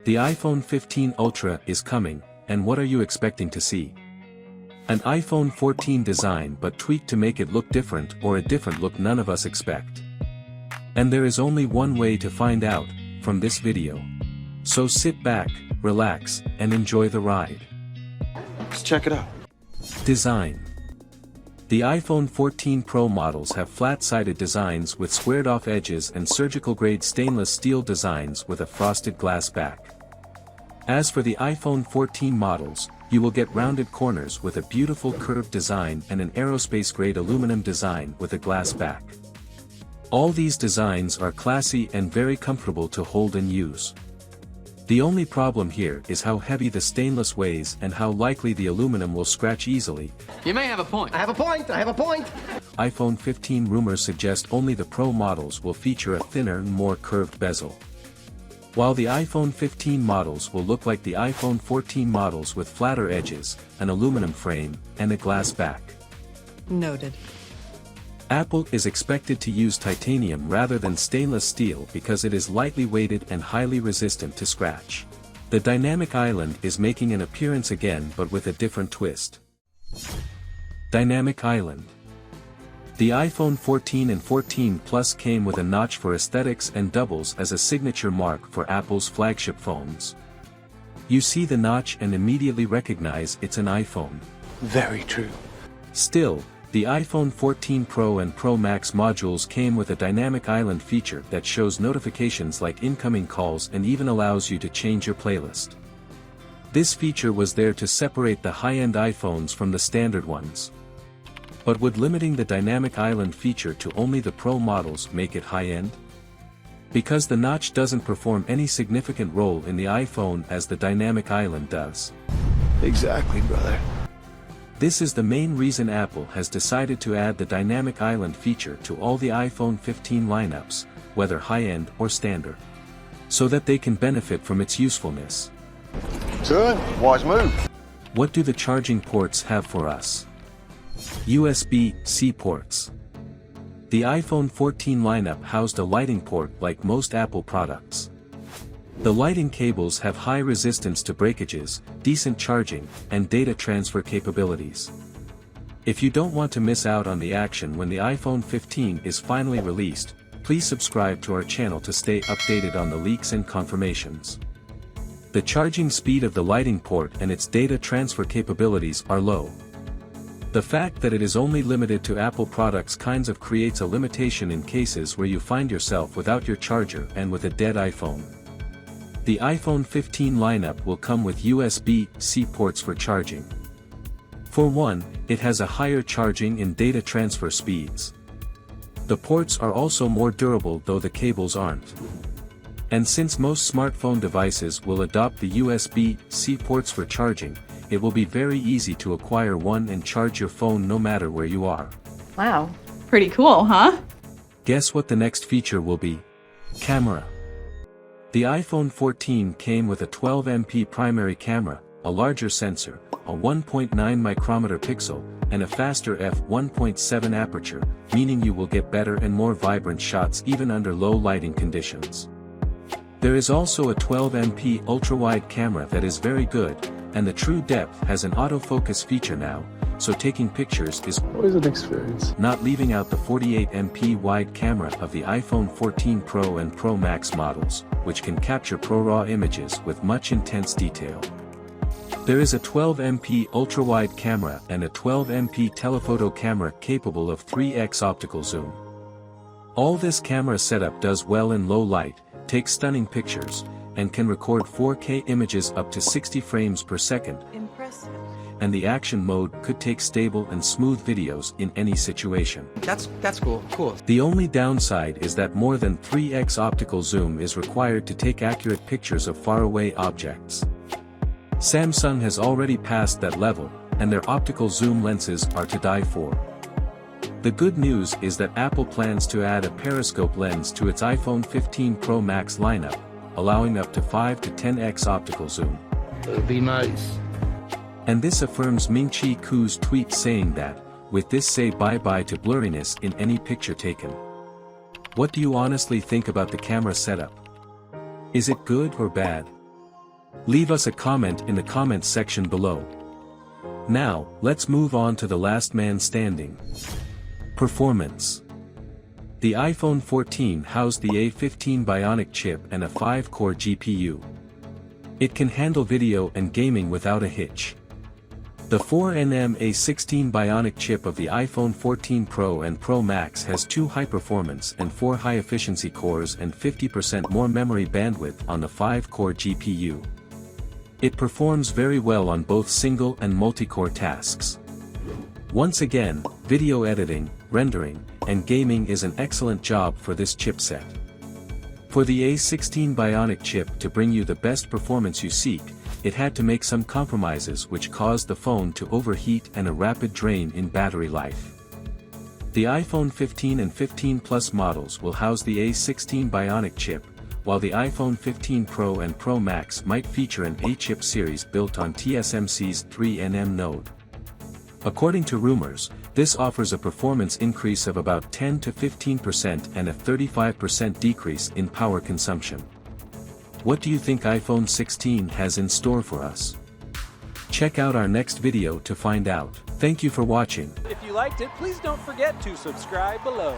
The iPhone 15 Ultra is coming, and what are you expecting to see? An iPhone 14 design but tweaked to make it look different, or a different look none of us expect? And there is only one way to find out, from this video. So sit back, relax, and enjoy the ride. Let's check it out. Design. The iPhone 14 Pro models have flat-sided designs with squared-off edges and surgical-grade stainless steel designs with a frosted glass back. As for the iPhone 14 models, you will get rounded corners with a beautiful curved design and an aerospace-grade aluminum design with a glass back. All these designs are classy and very comfortable to hold and use. The only problem here is how heavy the stainless weighs and how likely the aluminum will scratch easily. You may have a point. I have a point! iPhone 15 rumors suggest only the Pro models will feature a thinner and more curved bezel. While the iPhone 15 models will look like the iPhone 14 models with flatter edges, an aluminum frame, and a glass back. Noted. Apple is expected to use titanium rather than stainless steel because it is lightly weighted and highly resistant to scratch. The Dynamic Island is making an appearance again but with a different twist. Dynamic Island. The iPhone 14 and 14 Plus came with a notch for aesthetics and doubles as a signature mark for Apple's flagship phones. You see the notch and immediately recognize it's an iPhone. Very true. Still, the iPhone 14 Pro and Pro Max modules came with a Dynamic Island feature that shows notifications like incoming calls and even allows you to change your playlist. This feature was there to separate the high-end iPhones from the standard ones. But would limiting the Dynamic Island feature to only the Pro models make it high-end? Because the notch doesn't perform any significant role in the iPhone as the Dynamic Island does. Exactly, brother. This is the main reason Apple has decided to add the Dynamic Island feature to all the iPhone 15 lineups, whether high-end or standard, so that they can benefit from its usefulness. Good. Wise move. What do the charging ports have for us? USB-C ports. The iPhone 14 lineup housed a lighting port like most Apple products. The lighting cables have high resistance to breakages, decent charging, and data transfer capabilities. If you don't want to miss out on the action when the iPhone 15 is finally released, please subscribe to our channel to stay updated on the leaks and confirmations. The charging speed of the lighting port and its data transfer capabilities are low. The fact that it is only limited to Apple products kinds of creates a limitation in cases where you find yourself without your charger and with a dead iPhone. The iPhone 15 lineup will come with USB-C ports for charging. For one, it has a higher charging and data transfer speeds. The ports are also more durable though the cables aren't. And since most smartphone devices will adopt the USB-C ports for charging, it will be very easy to acquire one and charge your phone no matter where you are. Wow. Pretty cool, huh? Guess what the next feature will be? Camera. The iPhone 14 came with a 12MP primary camera, a larger sensor, a 1.9 micrometer pixel, and a faster f1.7 aperture, meaning you will get better and more vibrant shots even under low lighting conditions. There is also a 12MP ultra-wide camera that is very good, and the True Depth has an autofocus feature now, so taking pictures is Always an experience. not leaving out the 48MP wide camera of the iPhone 14 Pro and Pro Max models, which can capture ProRAW images with much intense detail. There is a 12MP ultra-wide camera and a 12MP telephoto camera capable of 3x optical zoom. All this camera setup does well in low light, takes stunning pictures, and can record 4K images up to 60 frames per second. Impressive. And the action mode could take stable and smooth videos in any situation. That's cool. The only downside is that more than 3x optical zoom is required to take accurate pictures of faraway objects. Samsung has already passed that level, and their optical zoom lenses are to die for. The good news is that Apple plans to add a periscope lens to its iPhone 15 Pro Max lineup, allowing up to 5 to 10x optical zoom. It'd be nice. And this affirms Ming-Chi Kuo's tweet saying that, with this say bye-bye to blurriness in any picture taken. What do you honestly think about the camera setup? Is it good or bad? Leave us a comment in the comments section below. Now, let's move on to the last man standing. Performance. The iPhone 14 housed the A15 Bionic chip and a 5-core GPU. It can handle video and gaming without a hitch. The 4nm A16 Bionic chip of the iPhone 14 Pro and Pro Max has 2 high-performance and 4 high-efficiency cores and 50% more memory bandwidth on the 5-core GPU. It performs very well on both single and multi-core tasks. Once again, video editing, rendering, and gaming is an excellent job for this chipset. For the A16 Bionic chip to bring you the best performance you seek, it had to make some compromises which caused the phone to overheat and a rapid drain in battery life. The iPhone 15 and 15 Plus models will house the A16 Bionic chip, while the iPhone 15 Pro and Pro Max might feature an A-chip series built on TSMC's 3nm node. According to rumors, this offers a performance increase of about 10 to 15% and a 35% decrease in power consumption. What do you think iPhone 16 has in store for us? Check out our next video to find out. Thank you for watching. If you liked it, please don't forget to subscribe below.